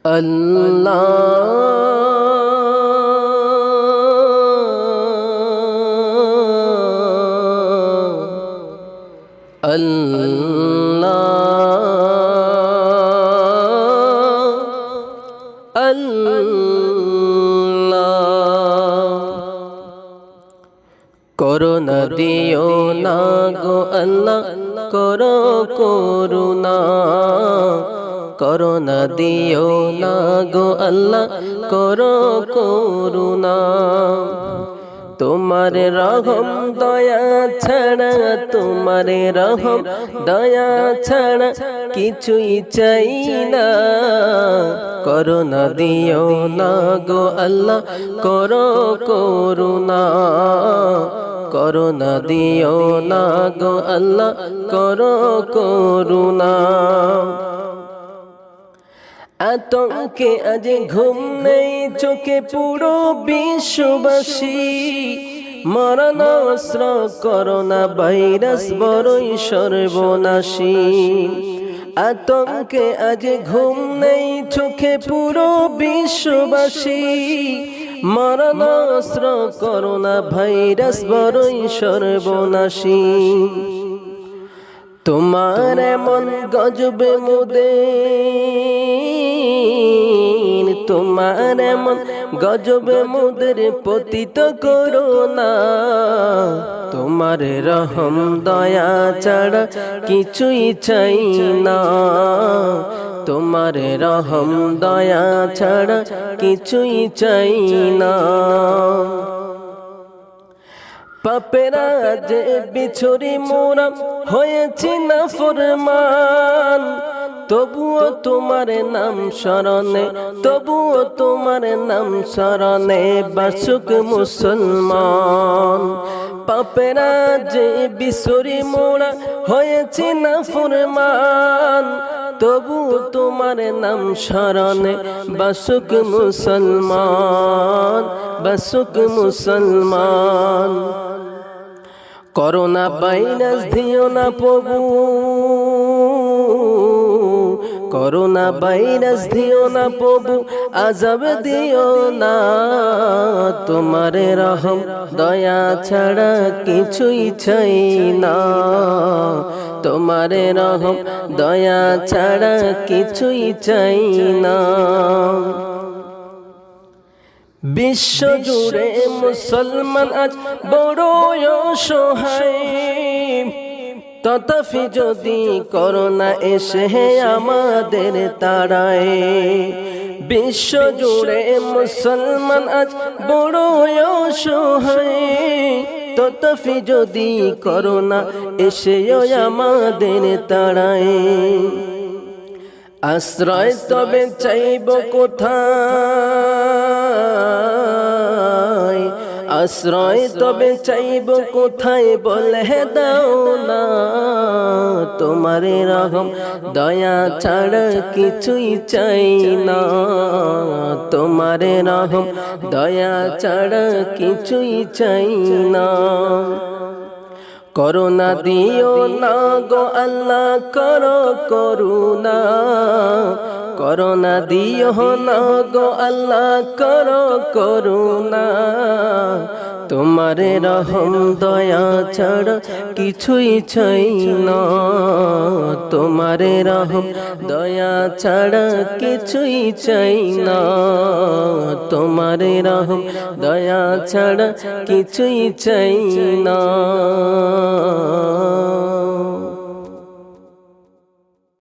আল্লাহ আল্লাহ আল্লাহ করুণা দিও না গো আল্লাহ করো করুণা করুণা দিও না গো আল্লাহ করো করুণা তোমার রহম দয়া ছাড়া তোমার রহম দয়া ছাড়া কিছুই চাই না করুণা দিও না গো আল্লাহ করো করুণা করুণা দিও না গো আল্লাহ করো করুণা আতঙ্কে আজ ঘুম নেই চোখে পুরো বিশ্ববাসী মরণাস্ত্র করোনা ভাইরাস বড়ই সর্বনাশী আতঙ্কে আজ ঘুম নেই চোখে পুরো বিশ্ববাসী মরণাস্ত্র করোনা ভাইরাস বড়ই সর্বনাশী তোমার এমন গজবে মুদের তোমার এমন গজবে মুদের পতিত করোনা তোমার রহম দয়া ছাড়া কিছুই চাই না তোমার রহম দয়া ছাড়া কিছুই চাই না পাপেরা যে বিছুরি মোরা হয়েছি না ফরমান তবুও তোমার নাম স্মরণে তবুও তোমার নাম স্মরণে বাসুক মুসলমান পাপেরা যে বিছুরি মোরা হয়েছি না ফরমান তবুও তোমার নাম স্মরণে বাসুক মুসলমান বাসুক মুসলমান করোনা ভাইরাস দিও না প্রভু করোনা ভাইরাস দিও না প্রভু আযাব দিও না তোমার রহম দয়া ছাড়া কিছুই চাই না তোমার রহম দয়া ছাড়া কিছুই চাই না বিশ্ব জুড়ে মুসলমান আজ বড় অসহায় তথাপি যদি করোনা এসে আমাদের তাড়ায় বিশ্ব জুড়ে মুসলমান আজ বড় অসহায় তথাপি যদি করোনা এসেও আমাদের তাড়ায় আশ্রয় তবে চাইব কোথায় আশ্রয় তবে চাইব কোথায় বলে দাও না তোমার রহম দয়া ছাড়া কিছুই চাই না তোমার রহম দয়া ছাড়া কিছুই চাই না করোনা দিও না গো আল্লাহ করো করুণা করোনা দিও না গো আল্লাহ করো করুণা তোমার রহম দয়া ছাড়া কিছুই চাই না তোমার রহম দয়া ছাড়া কিছুই চাই না তোমার রহম দয়া ছাড়া কিছুই চাই না